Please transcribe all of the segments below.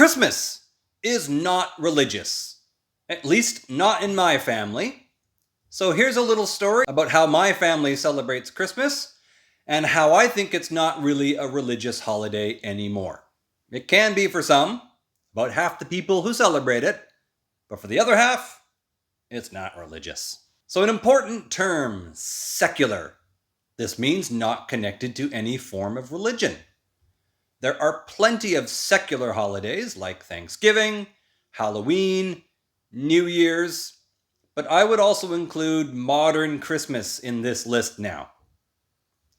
Christmas is not religious, at least not in my family. So here's a little story about how my family celebrates Christmas and how I think it's not really a religious holiday anymore. It can be for some, about half the people who celebrate it, but for the other half, it's not religious. So an important term, secular. This means not connected to any form of religion. There are plenty of secular holidays like Thanksgiving, Halloween, New Year's, but I would also include modern Christmas in this list now.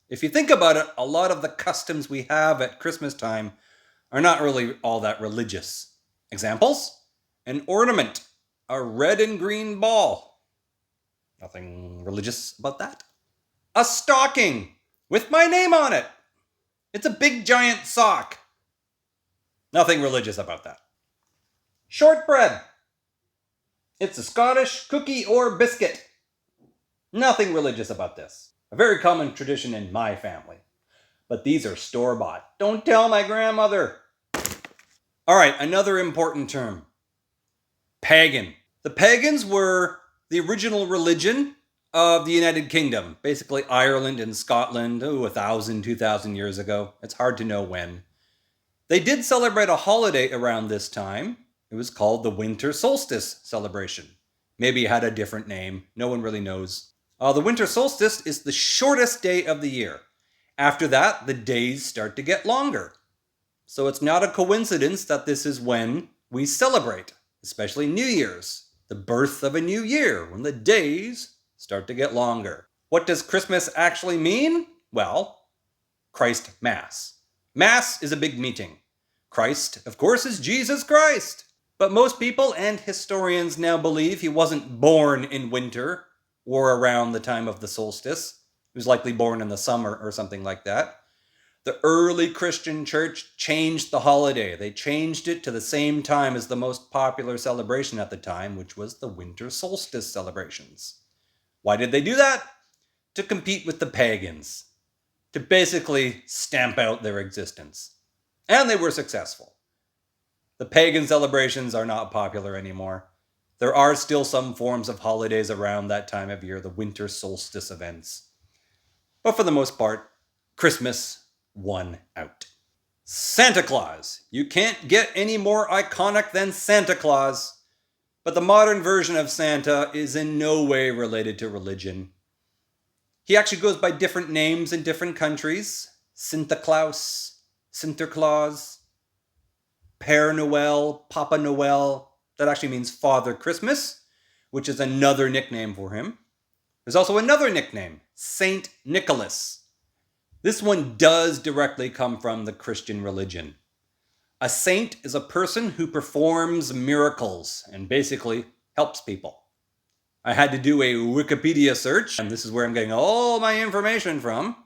If you think about it, a lot of the customs we have at Christmas time are not really all that religious. Examples? An ornament, a red and green ball. Nothing religious about that. A stocking with my name on it. It's a big giant sock. Nothing religious about that. Shortbread. It's a Scottish cookie or biscuit. Nothing religious about this. A very common tradition in my family. But these are store-bought. Don't tell my grandmother. All right, another important term. Pagan. The pagans were the original religion of the United Kingdom, basically Ireland and Scotland, 1,000, 2,000 years ago. It's hard to know when. They did celebrate a holiday around this time. It was called the winter solstice celebration. Maybe it had a different name. No one really knows. The winter solstice is the shortest day of the year. After that, the days start to get longer. So it's not a coincidence that this is when we celebrate, especially New Year's, the birth of a new year, when the days start to get longer. What does Christmas actually mean? Well, Christ Mass. Mass is a big meeting. Christ, of course, is Jesus Christ. But most people and historians now believe he wasn't born in winter or around the time of the solstice. He was likely born in the summer or something like that. The early Christian church changed the holiday. They changed it to the same time as the most popular celebration at the time, which was the winter solstice celebrations. Why did they do that? To compete with the pagans. To basically stamp out their existence. And they were successful. The pagan celebrations are not popular anymore. There are still some forms of holidays around that time of year, the winter solstice events. But for the most part, Christmas won out. Santa Claus. You can't get any more iconic than Santa Claus. But the modern version of Santa is in no way related to religion. He actually goes by different names in different countries. Santa Claus, Sinterklaas, Père Noël, Papa Noël. That actually means Father Christmas, which is another nickname for him. There's also another nickname, Saint Nicholas. This one does directly come from the Christian religion. A saint is a person who performs miracles and basically helps people. I had to do a Wikipedia search, and this is where I'm getting all my information from.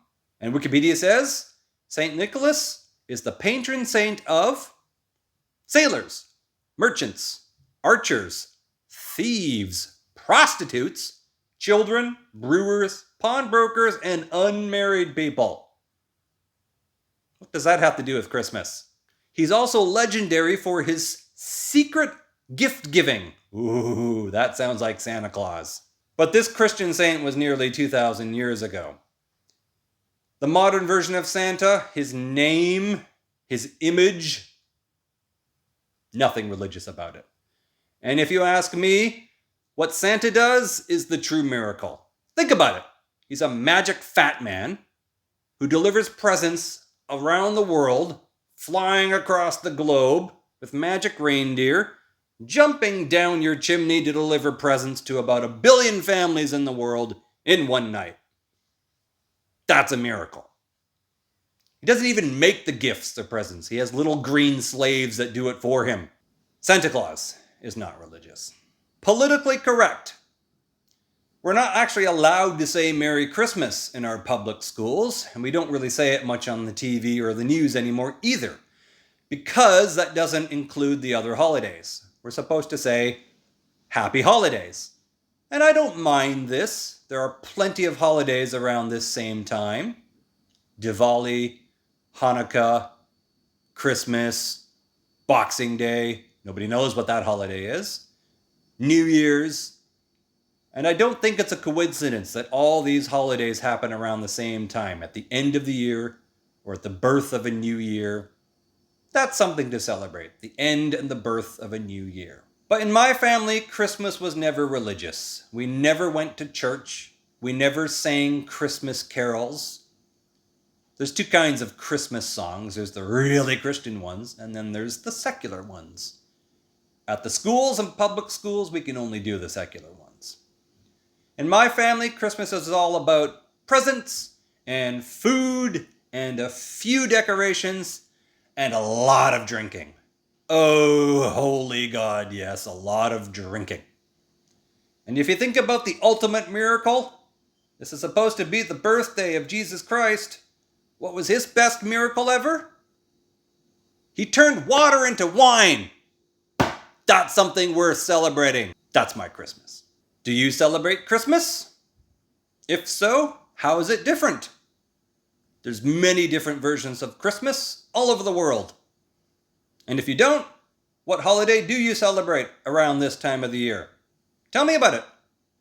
And Wikipedia says, Saint Nicholas is the patron saint of sailors, merchants, archers, thieves, prostitutes, children, brewers, pawnbrokers, and unmarried people. What does that have to do with Christmas? He's also legendary for his secret gift giving. Ooh, that sounds like Santa Claus. But this Christian saint was nearly 2,000 years ago. The modern version of Santa, his name, his image, nothing religious about it. And if you ask me, what Santa does is the true miracle. Think about it. He's a magic fat man who delivers presents around the world, flying across the globe with magic reindeer, jumping down your chimney to deliver presents to about 1 billion families in the world in one night. That's a miracle. He doesn't even make the gifts or presents. He has little green slaves that do it for him. Santa Claus is not religious. Politically correct. We're not actually allowed to say Merry Christmas in our public schools, and we don't really say it much on the TV or the news anymore either, because that doesn't include the other holidays. We're supposed to say Happy Holidays. And I don't mind this. There are plenty of holidays around this same time. Diwali, Hanukkah, Christmas, Boxing Day. Nobody knows what that holiday is. New Year's. And I don't think it's a coincidence that all these holidays happen around the same time, at the end of the year or at the birth of a new year. That's something to celebrate, the end and the birth of a new year. But in my family, Christmas was never religious. We never went to church. We never sang Christmas carols. There's two kinds of Christmas songs. There's the really Christian ones, and then there's the secular ones. At the schools and public schools, we can only do the secular ones. In my family, Christmas is all about presents and food and a few decorations and a lot of drinking. Oh, holy God, yes, a lot of drinking. And if you think about the ultimate miracle, this is supposed to be the birthday of Jesus Christ. What was his best miracle ever? He turned water into wine. That's something worth celebrating. That's my Christmas. Do you celebrate Christmas? If so, how is it different? There's many different versions of Christmas all over the world. And if you don't, what holiday do you celebrate around this time of the year? Tell me about it.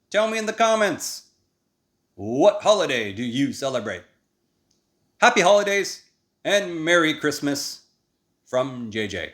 Tell me in the comments. What holiday do you celebrate? Happy holidays and Merry Christmas from JJ.